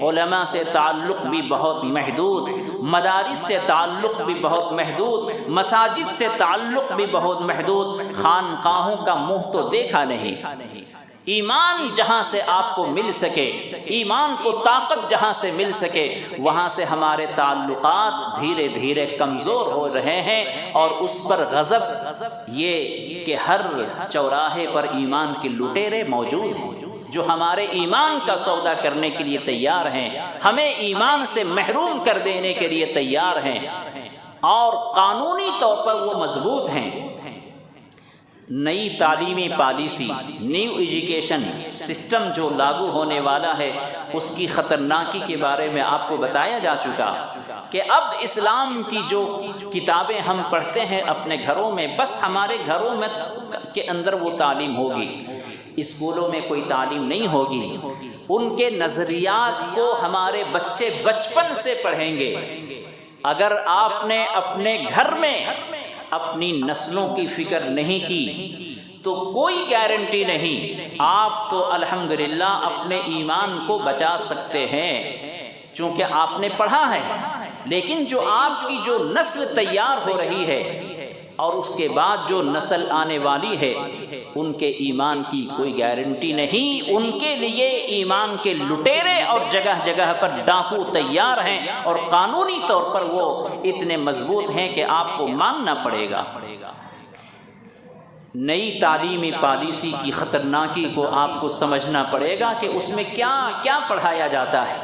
علماء سے تعلق بھی بہت محدود، مدارس سے تعلق بھی بہت محدود، مساجد سے تعلق بھی بہت محدود، خانقاہوں کا منہ تو دیکھا نہیں۔ ایمان جہاں سے آپ کو مل سکے، ایمان کو طاقت جہاں سے مل سکے، وہاں سے ہمارے تعلقات دھیرے دھیرے کمزور ہو رہے ہیں، اور اس پر غضب یہ کہ ہر چوراہے پر ایمان کے لٹیرے موجود ہیں جو ہمارے ایمان کا سودا کرنے کے لیے تیار ہیں، ہمیں ایمان سے محروم کر دینے کے لیے تیار ہیں، اور قانونی طور پر وہ مضبوط ہیں۔ نئی تعلیمی پالیسی، نیو ایجوکیشن سسٹم جو لاگو ہونے والا ہے، اس کی خطرناکی کے بارے میں آپ کو بتایا جا چکا کہ اب اسلام کی جو کتابیں ہم پڑھتے ہیں اپنے گھروں میں، بس ہمارے گھروں میں کے اندر وہ تعلیم ہوگی، اسکولوں میں کوئی تعلیم نہیں ہوگی۔ ان کے نظریات کو ہمارے بچے بچپن سے پڑھیں گے۔ اگر آپ نے اپنے گھر میں اپنی نسلوں کی فکر نہیں کی تو کوئی گارنٹی نہیں، آپ تو الحمدللہ اپنے ایمان کو بچا سکتے ہیں چونکہ آپ نے پڑھا ہے، لیکن جو آپ کی جو نسل تیار ہو رہی ہے اور اس کے بعد جو نسل آنے والی ہے، ان کے ایمان کی کوئی گارنٹی نہیں۔ ان کے لیے ایمان کے لٹیرے اور جگہ جگہ پر ڈاکو تیار ہیں، اور قانونی طور پر وہ اتنے مضبوط ہیں کہ آپ کو ماننا پڑے گا۔ نئی تعلیمی پالیسی کی خطرناکی کو آپ کو سمجھنا پڑے گا کہ اس میں کیا کیا پڑھایا جاتا ہے،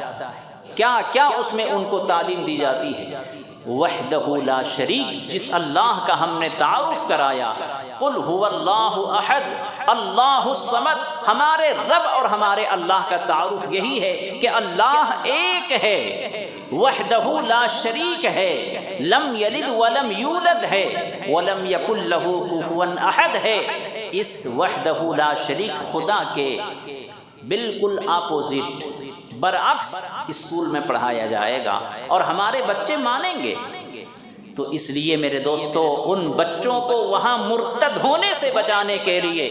کیا کیا اس میں ان کو تعلیم دی جاتی ہے۔ وحدہ لا شریک، جس اللہ کا ہم نے تعارف کرایا، قل هو اللہ احد اللہ الصمد، ہمارے رب اور ہمارے اللہ کا تعارف یہی ہے کہ اللہ ایک ہے، وحدہ لا شریک ہے، لم یلد ولم یولد ہے، ولم یکن لہ کفوا احد ہے۔ اس وحدہ لا شریک خدا کے بالکل اپوزٹ، برعکس اسکول میں پڑھایا جائے گا اور ہمارے بچے مانیں گے۔ تو اس لیے میرے دوستو، ان بچوں کو وہاں مرتد ہونے سے بچانے کے لیے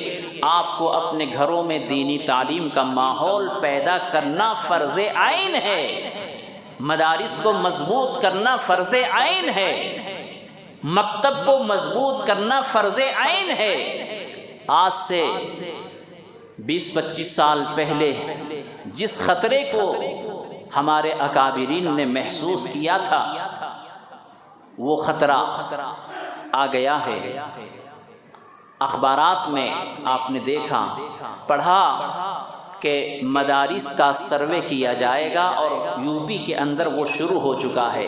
آپ کو اپنے گھروں میں دینی تعلیم کا ماحول پیدا کرنا فرض عین ہے، مدارس کو مضبوط کرنا فرض عین ہے، مکتب کو مضبوط کرنا فرض عین ہے۔ آج سے 20-25 سال پہلے جس خطرے کو ہمارے اکابرین نے محسوس کیا تھا، وہ خطرہ آ گیا ہے۔ اخبارات میں آپ نے دیکھا، پڑھا کہ مدارس کا سروے کیا جائے گا، اور یو پی کے اندر وہ شروع ہو چکا ہے۔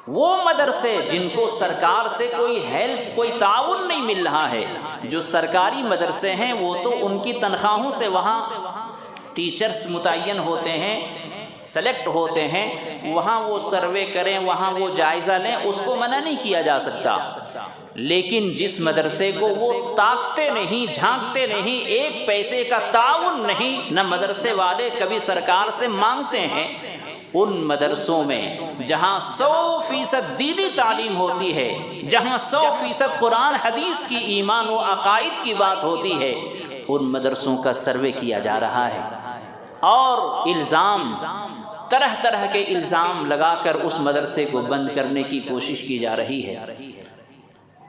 وہ مدرسے جن کو سرکار سے کوئی ہیلپ، کوئی تعاون نہیں مل رہا ہے، جو سرکاری مدرسے ہیں، وہ تو ان کی تنخواہوں سے وہاں ٹیچرز متعین ہوتے ہیں، سلیکٹ ہوتے ہیں، وہاں وہ سروے کریں، وہاں وہ جائزہ لیں، اس کو منع نہیں کیا جا سکتا۔ لیکن جس مدرسے کو وہ تاکتے نہیں، جھانکتے نہیں، ایک پیسے کا تعاون نہیں، نہ مدرسے والے کبھی سرکار سے مانگتے ہیں، ان مدرسوں میں جہاں 100% دینی تعلیم ہوتی ہے، جہاں 100% قرآن حدیث کی، ایمان و عقائد کی بات ہوتی ہے، ان مدرسوں کا سروے کیا جا رہا ہے، اور الزام، طرح طرح کے الزام لگا کر اس مدرسے کو بند کرنے کی کوشش کی جا رہی ہے۔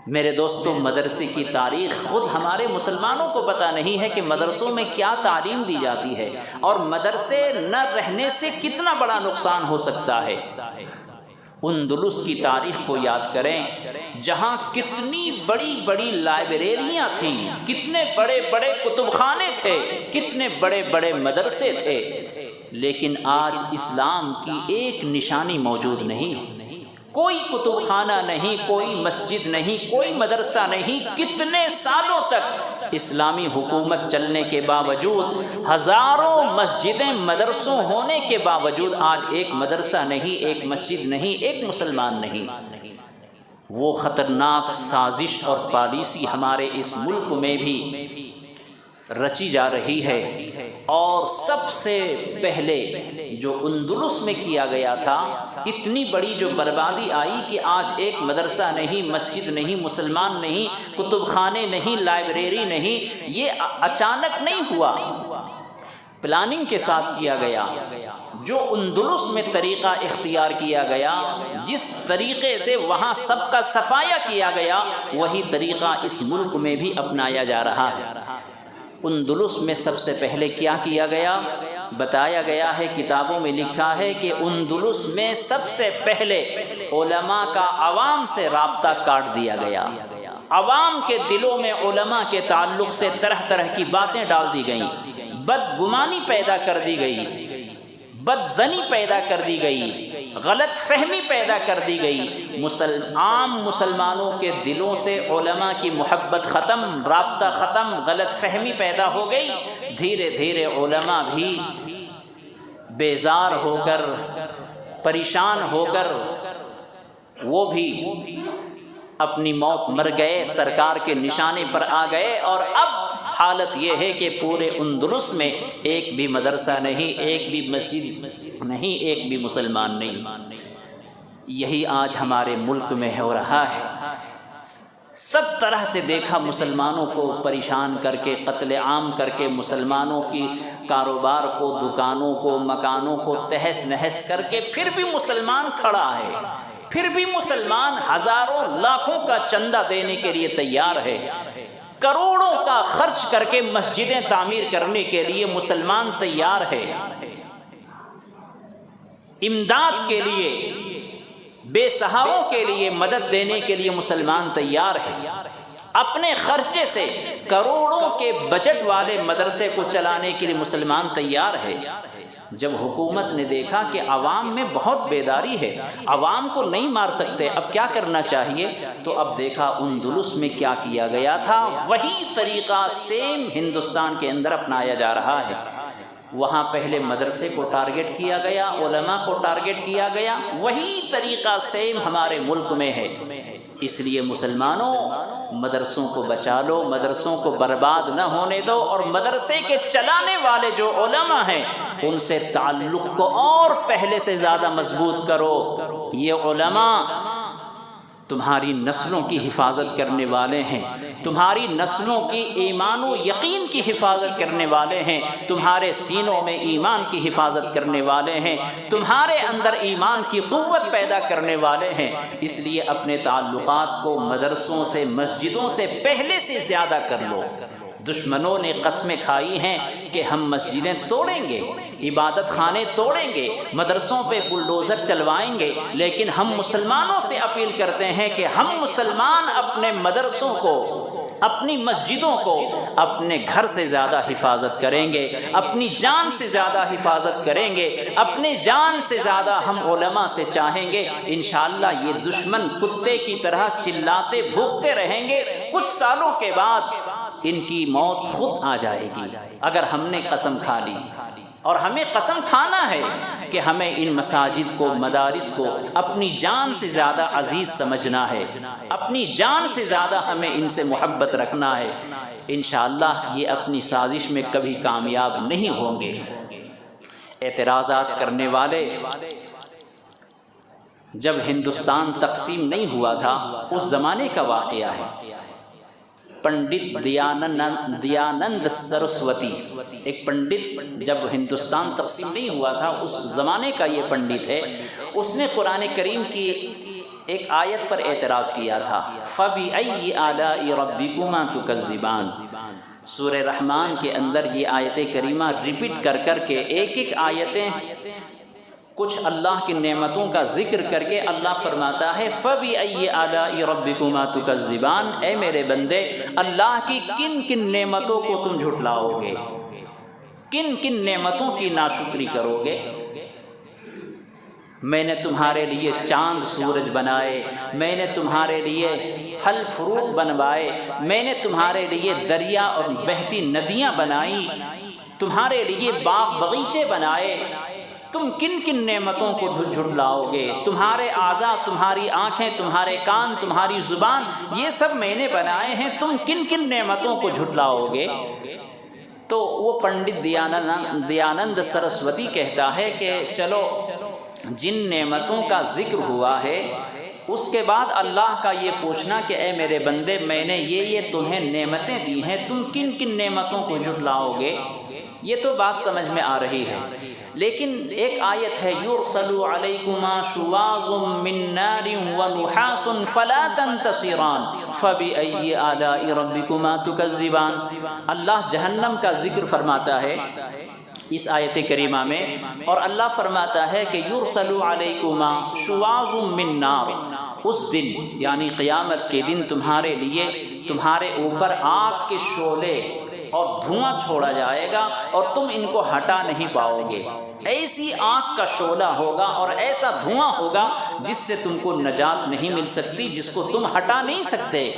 میرے دوستو، مدرسے کی تاریخ خود ہمارے مسلمانوں کو پتہ نہیں ہے کہ مدرسوں میں کیا تعلیم دی جاتی ہے، اور مدرسے نہ رہنے سے کتنا بڑا نقصان ہو سکتا ہے۔ اندلس کی تاریخ کو یاد کریں، جہاں کتنی بڑی بڑی لائبریریاں تھیں، کتنے بڑے بڑے کتب خانے تھے، کتنے بڑے بڑے مدرسے تھے، لیکن آج اسلام کی ایک نشانی موجود نہیں، کوئی کتب خانہ نہیں، کوئی مسجد نہیں، کوئی مدرسہ نہیں۔ کتنے سالوں تک اسلامی حکومت چلنے کے باوجود، ہزاروں مسجدیں مدرسوں ہونے کے باوجود آج ایک مدرسہ نہیں، ایک مسجد نہیں، ایک مسلمان نہیں۔ وہ خطرناک سازش اور پالیسی ہمارے اس ملک میں بھی رچی جا رہی ہے، اور سب سے پہلے جو اندلس میں کیا گیا تھا، اتنی بڑی جو بربادی آئی کہ آج ایک مدرسہ نہیں، مسجد نہیں، مسلمان نہیں، کتب خانے نہیں، لائبریری نہیں، یہ اچانک نہیں ہوا، پلاننگ کے ساتھ کیا گیا۔ جو اندلس میں طریقہ اختیار کیا گیا، جس طریقے سے وہاں سب کا صفایا کیا گیا، وہی طریقہ اس ملک میں بھی اپنایا جا رہا ہے۔ اندلس میں سب سے پہلے کیا کیا گیا؟ بتایا گیا ہے، کتابوں میں لکھا ہے کہ اندلس میں سب سے پہلے علماء کا عوام سے رابطہ کاٹ دیا گیا۔ عوام کے دلوں میں علماء کے تعلق سے طرح طرح کی باتیں ڈال دی گئیں، بدگمانی پیدا کر دی گئی، بدزنی پیدا کر دی گئی، غلط فہمی پیدا کر دی گئی۔ عام مسلمانوں کے دلوں سے علماء کی محبت ختم، رابطہ ختم، غلط فہمی پیدا ہو گئی۔ دھیرے دھیرے علماء بھی بیزار ہو کر، پریشان ہو کر، وہ بھی اپنی موت مر گئے، سرکار کے نشانے پر آ گئے، اور اب حالت یہ ہے کہ پورے اندلس میں ایک بھی مدرسہ نہیں، ایک بھی مسجد نہیں، ایک بھی مسلمان نہیں۔ یہی آج ہمارے ملک میں ہو رہا ہے۔ سب طرح سے دیکھا، مسلمانوں کو پریشان کر کے، قتل عام کر کے، مسلمانوں کی کاروبار کو، دکانوں کو، مکانوں کو تہس نہس کر کے، پھر بھی مسلمان کھڑا ہے، پھر بھی مسلمان ہزاروں لاکھوں کا چندہ دینے کے لیے تیار ہے، کروڑوں کا خرچ کر کے مسجدیں تعمیر کرنے کے لیے مسلمان تیار ہے، امداد کے لیے، بے سہاروں کے لیے مدد دینے کے لیے مسلمان تیار ہے۔ اپنے خرچے سے کروڑوں کے بجٹ والے مدرسے کو چلانے کے لیے مسلمان تیار ہے۔ جب حکومت نے دیکھا کہ عوام میں بہت بیداری ہے، عوام کو نہیں مار سکتے، اب کیا کرنا چاہیے، تو اب دیکھا اندلس میں کیا کیا گیا تھا، وہی طریقہ سیم ہندوستان کے اندر اپنایا جا رہا ہے۔ وہاں پہلے مدرسے کو ٹارگٹ کیا گیا، علماء کو ٹارگٹ کیا گیا، وہی طریقہ سیم ہمارے ملک میں ہے۔ اس لیے مسلمانوں، مدرسوں کو بچا لو، مدرسوں کو برباد نہ ہونے دو، اور مدرسے کے چلانے والے جو علماء ہیں ان سے تعلق کو اور پہلے سے زیادہ مضبوط کرو۔ یہ علماء تمہاری نسلوں کی حفاظت کرنے والے ہیں، تمہاری نسلوں کی ایمان و یقین کی حفاظت کرنے والے ہیں، تمہارے سینوں میں ایمان کی حفاظت کرنے والے ہیں، تمہارے اندر ایمان کی قوت پیدا کرنے والے ہیں۔ اس لیے اپنے تعلقات کو مدرسوں سے، مسجدوں سے پہلے سے زیادہ کر لو۔ دشمنوں نے قسمیں کھائی ہیں کہ ہم مسجدیں توڑیں گے، عبادت خانے توڑیں گے، مدرسوں پہ بلڈوزر چلوائیں گے، لیکن ہم مسلمانوں سے اپیل کرتے ہیں کہ ہم مسلمان اپنے مدرسوں کو، اپنی مسجدوں کو اپنے گھر سے زیادہ حفاظت کریں گے، اپنی جان سے زیادہ حفاظت کریں گے، اپنی جان سے زیادہ ہم علماء سے چاہیں گے۔ انشاءاللہ یہ دشمن کتے کی طرح چلاتے بھوکتے رہیں گے، کچھ سالوں کے بعد ان کی موت خود آ جائے گی، اگر ہم نے قسم کھا لی۔ اور ہمیں قسم کھانا ہے کہ ہمیں ان مساجد کو، مدارس کو اپنی جان سے زیادہ عزیز سمجھنا ہے، اپنی جان سے زیادہ ہمیں ان سے محبت رکھنا ہے۔ انشاءاللہ یہ اپنی سازش میں کبھی کامیاب نہیں ہوں گے۔ اعتراضات کرنے والے، جب ہندوستان تقسیم نہیں ہوا تھا اس زمانے کا واقعہ ہے، پنڈت دیانند سرسوتی، ایک پنڈت، جب ہندوستان تقسیم نہیں ہوا تھا اس زمانے کا یہ پنڈت ہے، اس نے قرآن کریم کی ایک آیت پر اعتراض کیا تھا، فَبِأَيِّ آلَاءِ رَبِّكُمَا تُكَذِّبَانِ۔ سورہ رحمان کے اندر یہ آیت کریمہ ریپیٹ کر کر کے، ایک ایک آیتیں کچھ اللہ کی نعمتوں کا ذکر کر کے اللہ فرماتا ہے فَبِأَيِّ آلَاءِ رَبِّكُمَا تُكَذِّبَانِ، اے میرے بندے اللہ کی کن کن نعمتوں کو تم جھٹلاؤ گے، کن کن نعمتوں کی ناشکری کرو گے۔ میں نے تمہارے لیے چاند سورج بنائے، میں نے تمہارے لیے پھل فروٹ بنوائے، میں نے تمہارے لیے دریا اور بہتی ندیاں بنائی، تمہارے لیے باغ بغیچے بنائے، تم کن کن نعمتوں کو جھٹلاؤ گے؟ تمہارے اعضاء، تمہاری آنکھیں، تمہارے کان، تمہاری زبان، یہ سب میں نے بنائے ہیں، تم کن کن نعمتوں کو جھٹلاؤ گے؟ تو وہ پنڈت دیانند سرسوتی کہتا ہے کہ چلو جن نعمتوں کا ذکر ہوا ہے اس کے بعد اللہ کا یہ پوچھنا کہ اے میرے بندے، میں نے یہ تمہیں نعمتیں دی ہیں، تم کن کن نعمتوں کو جھٹلاؤ گے؟ یہ تو بات سمجھ میں آ رہی ہے، لیکن ایک آیت ہے یرسل علیکما شواظ من نار ونحاس فلا تنتصران فبأی آلاء ربکما تکذبان۔ اللہ جہنم کا ذکر فرماتا ہے اس آیت کریمہ میں، اور اللہ فرماتا ہے کہ یرسل علیکما شواظ من نار، اس دن یعنی قیامت کے دن تمہارے لیے تمہارے اوپر آگ کے شعلے اور دھواں چھوڑا جائے گا اور تم ان کو ہٹا نہیں پاؤ گے۔ ایسی آگ کا شعلہ ہوگا اور ایسا دھواں ہوگا جس سے تم کو نجات نہیں مل سکتی، جس کو تم ہٹا نہیں سکتے۔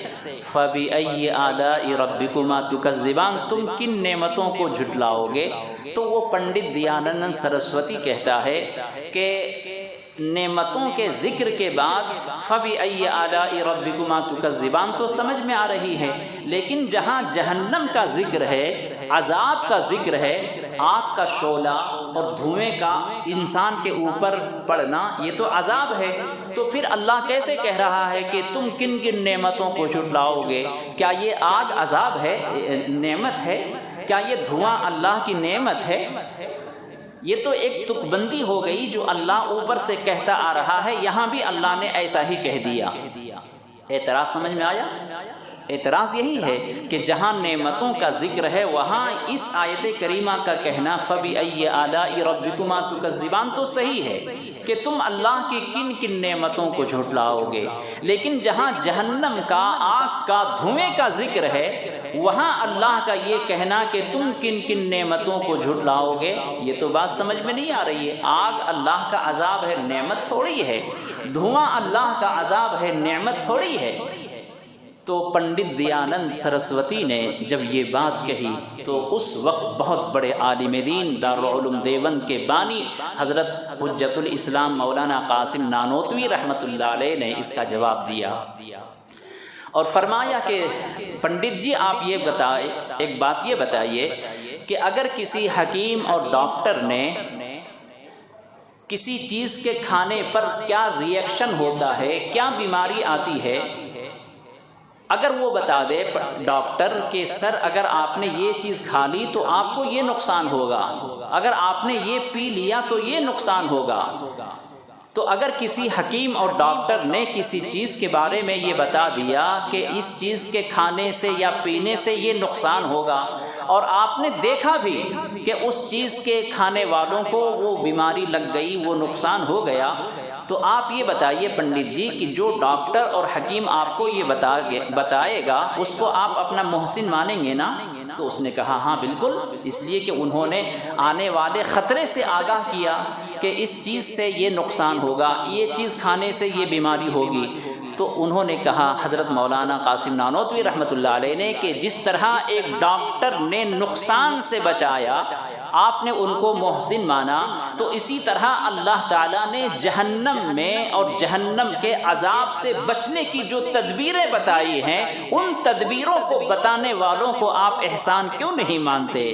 فَبِأَيِّ آلَاءِ رَبِّكُمَا تُكَذِّبَانِ، تم کن نعمتوں کو جھٹلاؤ گے؟ تو وہ پنڈت دیانند سرسوتی کہتا ہے کہ نعمتوں کے ذکر کے بعد فَبِأَيِّ آلَاءِ رَبِّكُمَا تُكَذِّبَانِ تو سمجھ میں آ رہی ہے، لیکن جہاں جہنم کا ذکر ہے، عذاب کا ذکر ہے، آگ کا شعلہ اور دھوئیں کا انسان کے اوپر پڑنا، یہ تو عذاب ہے، تو پھر اللہ کیسے کہہ رہا ہے کہ تم کن کن نعمتوں کو جھٹلاؤ گے؟ کیا یہ آگ عذاب ہے، نعمت ہے؟ کیا یہ دھواں اللہ کی نعمت ہے؟ یہ تو ایک تک بندی ہو گئی جو اللہ اوپر سے کہتا آ رہا ہے، یہاں بھی اللہ نے ایسا ہی کہہ دیا۔ اعتراض سمجھ میں آیا؟ اعتراض یہی ہے کہ جہاں نعمتوں کا ذکر ہے وہاں اس آیت کریمہ کا کہنا فَبِأَيِّ آلَاءِ رَبِّكُمَا تُكَذِّبَانِ تو صحیح ہے کہ تم اللہ کی کن کن نعمتوں کو جھٹلاؤ گے، لیکن جہاں جہنم کا، آگ کا، دھوئیں کا ذکر ہے وہاں اللہ کا یہ کہنا کہ تم کن کن نعمتوں کو جھٹلاؤ گے، یہ تو بات سمجھ میں نہیں آ رہی ہے۔ آگ اللہ کا عذاب ہے، نعمت تھوڑی ہے، دھواں اللہ کا عذاب ہے، نعمت تھوڑی ہے۔ تو پنڈت دیانند سرسوتی نے جب یہ بات کہی تو اس وقت بہت بڑے عالم دین دارالعلوم دیوبند کے بانی حضرت حجت الاسلام مولانا قاسم نانوتوی رحمۃ اللہ علیہ نے اس کا جواب دیا اور فرمایا کہ پنڈت جی آپ یہ بتائیں، ایک بات یہ بتائیے کہ اگر کسی حکیم اور ڈاکٹر نے کسی چیز کے کھانے پر کیا ری ایکشن ہوتا ہے، کیا بیماری آتی ہے، اگر وہ بتا دے ڈاکٹر کہ سر اگر آپ نے یہ چیز کھا لی تو آپ کو یہ نقصان ہوگا، اگر آپ نے یہ پی لیا تو یہ نقصان ہوگا، تو اگر کسی حکیم اور ڈاکٹر نے کسی چیز کے بارے میں یہ بتا دیا کہ اس چیز کے کھانے سے یا پینے سے یہ نقصان ہوگا اور آپ نے دیکھا بھی کہ اس چیز کے کھانے والوں کو وہ بیماری لگ گئی، وہ نقصان ہو گیا، تو آپ یہ بتائیے پنڈت جی کہ جو ڈاکٹر اور حکیم آپ کو یہ بتائے گا اس کو آپ اپنا محسن مانیں گے نا؟ تو اس نے کہا ہاں بالکل، اس لیے کہ انہوں نے آنے والے خطرے سے آگاہ کیا کہ اس چیز سے یہ نقصان ہوگا، یہ چیز کھانے سے یہ بیماری ہوگی۔ تو انہوں نے کہا حضرت مولانا قاسم نانوتوی رحمۃ اللہ علیہ نے کہ جس طرح ایک ڈاکٹر نے نقصان سے بچایا، آپ نے ان کو محسن مانا، تو اسی طرح اللہ تعالیٰ نے جہنم میں اور جہنم کے عذاب سے بچنے کی جو تدبیریں بتائی ہیں ان تدبیروں کو بتانے والوں کو آپ احسان کیوں نہیں مانتے؟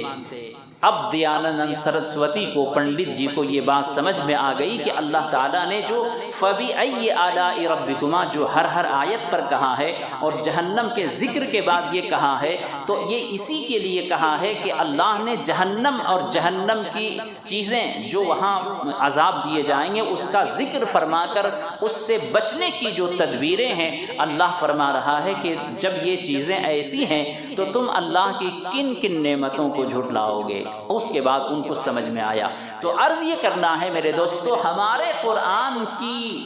اب دیانند سرسوتی کو، پنڈت جی کو یہ بات سمجھ میں آ گئی کہ اللہ تعالیٰ نے جو فَبِأَيِّ آلَاءِ رَبِّكُمَا جو ہر آیت پر کہا ہے اور جہنم کے ذکر کے بعد یہ کہا ہے، تو یہ اسی کے لیے کہا ہے کہ اللہ نے جہنم اور جہنم کی چیزیں جو وہاں عذاب دیے جائیں گے اس کا ذکر فرما کر اس سے بچنے کی جو تدبیریں ہیں اللہ فرما رہا ہے کہ جب یہ چیزیں ایسی ہیں تو تم اللہ کی کن کن نعمتوں کو جھٹلاؤ گے۔ اس کے بعد ان کو سمجھ میں آیا۔ تو عرض یہ کرنا ہے میرے دوستو، ہمارے قرآن کی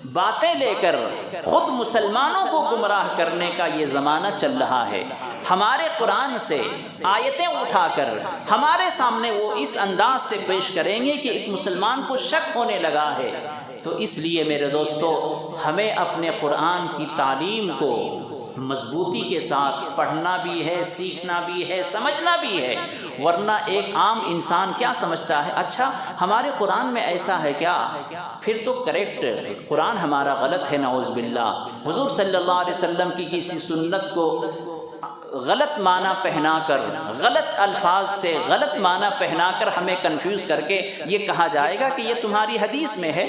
باتیں لے کر خود مسلمانوں کو گمراہ کرنے کا یہ زمانہ چل رہا ہے۔ ہمارے قرآن سے آیتیں اٹھا کر ہمارے سامنے وہ اس انداز سے پیش کریں گے کہ ایک مسلمان کو شک ہونے لگا ہے۔ تو اس لیے میرے دوستو، ہمیں اپنے قرآن کی تعلیم کو مضبوطی کے ساتھ پڑھنا بھی ہے، سیکھنا بھی ہے، سمجھنا بھی ہے، ورنہ ایک عام انسان کیا سمجھتا ہے، اچھا ہمارے قرآن میں ایسا ہے کیا، پھر تو کریکٹ قرآن ہمارا غلط ہے، نعوذ باللہ۔ حضور صلی اللہ علیہ وسلم کی کسی سنت کو غلط معنی پہنا کر، غلط الفاظ سے غلط معنی پہنا کر ہمیں کنفیوز کر کے یہ کہا جائے گا کہ یہ تمہاری حدیث میں ہے۔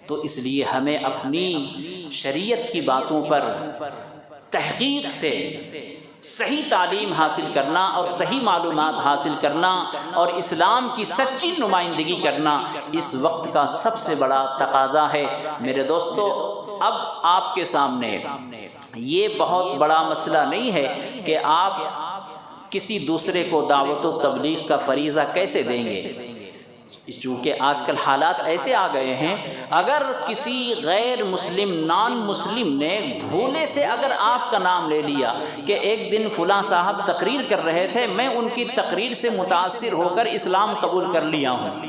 تو اس لیے ہمیں اپنی شریعت کی باتوں پر تحقیق سے صحیح تعلیم حاصل کرنا اور صحیح معلومات حاصل کرنا اور اسلام کی سچی نمائندگی کرنا اس وقت کا سب سے بڑا تقاضا ہے۔ میرے دوستو، اب آپ کے سامنے یہ بہت بڑا مسئلہ نہیں ہے کہ آپ کسی دوسرے کو دعوت و تبلیغ کا فریضہ کیسے دیں گے، چونکہ آج کل حالات ایسے آ گئے ہیں، اگر کسی غیر مسلم نان مسلم نے بھولے سے اگر آپ کا نام لے لیا کہ ایک دن فلاں صاحب تقریر کر رہے تھے، میں ان کی تقریر سے متاثر ہو کر اسلام قبول کر لیا ہوں،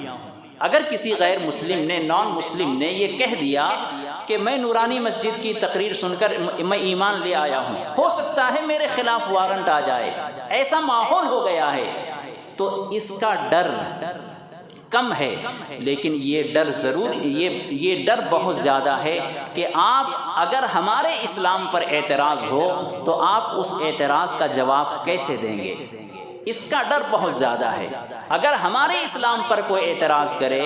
اگر کسی غیر مسلم نے، نان مسلم نے یہ کہہ دیا کہ میں نورانی مسجد کی تقریر سن کر میں ایمان لے آیا ہوں، ہو سکتا ہے میرے خلاف وارنٹ آ جائے، ایسا ماحول ہو گیا ہے، تو اس کا ڈر کم ہے، لیکن یہ ڈر ضرور، یہ ڈر بہت زیادہ ہے کہ آپ اگر ہمارے اسلام پر اعتراض ہو تو آپ اس اعتراض کا جواب کیسے دیں گے، اس کا ڈر بہت زیادہ ہے۔ اگر ہمارے اسلام پر کوئی اعتراض کرے،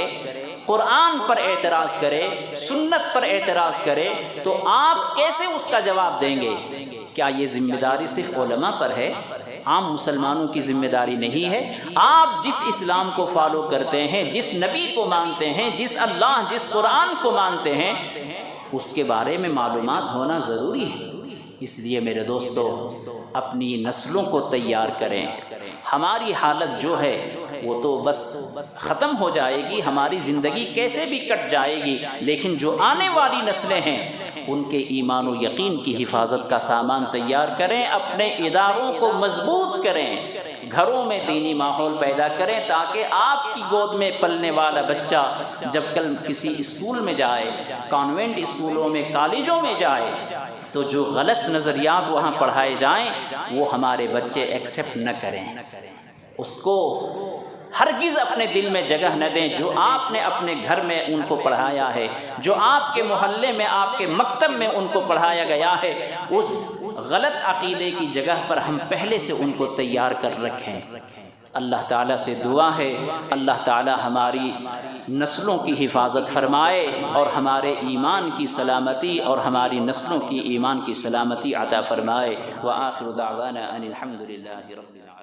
قرآن پر اعتراض کرے، سنت پر اعتراض کرے، تو آپ کیسے اس کا جواب دیں گے؟ کیا یہ ذمہ داری صرف علماء پر ہے؟ عام مسلمانوں کی ذمہ داری نہیں ہے؟ آپ جس اسلام کو فالو کرتے ہیں، جس نبی کو مانتے ہیں، جس اللہ، جس قرآن کو مانتے ہیں، اس کے بارے میں معلومات ہونا ضروری ہے۔ اس لیے میرے دوستو، اپنی نسلوں کو تیار کریں۔ ہماری حالت جو ہے وہ تو بس ختم ہو جائے گی، ہماری زندگی کیسے بھی کٹ جائے گی، لیکن جو آنے والی نسلیں ہیں ان کے ایمان و یقین کی حفاظت کا سامان تیار کریں، اپنے اداروں کو مضبوط کریں، گھروں میں دینی ماحول پیدا کریں، تاکہ آپ کی گود میں پلنے والا بچہ جب کل کسی اسکول میں جائے، کانوینٹ اسکولوں میں، کالجوں میں جائے، تو جو غلط نظریات وہاں پڑھائے جائیں وہ ہمارے بچے ایکسیپٹ نہ کریں، اس کو ہرگز اپنے دل میں جگہ نہ دیں۔ جو آپ نے اپنے گھر میں ان کو پڑھایا ہے، جو آپ کے محلے میں، آپ کے مکتب میں ان کو پڑھایا گیا ہے، اس غلط عقیدے کی جگہ پر ہم پہلے سے ان کو تیار کر رکھیں۔ اللہ تعالیٰ سے دعا ہے، اللہ تعالیٰ ہماری نسلوں کی حفاظت فرمائے اور ہمارے ایمان کی سلامتی اور ہماری نسلوں کی ایمان کی سلامتی عطا فرمائے۔ وآخر دعوانا ان الحمد للہ رب العالمین۔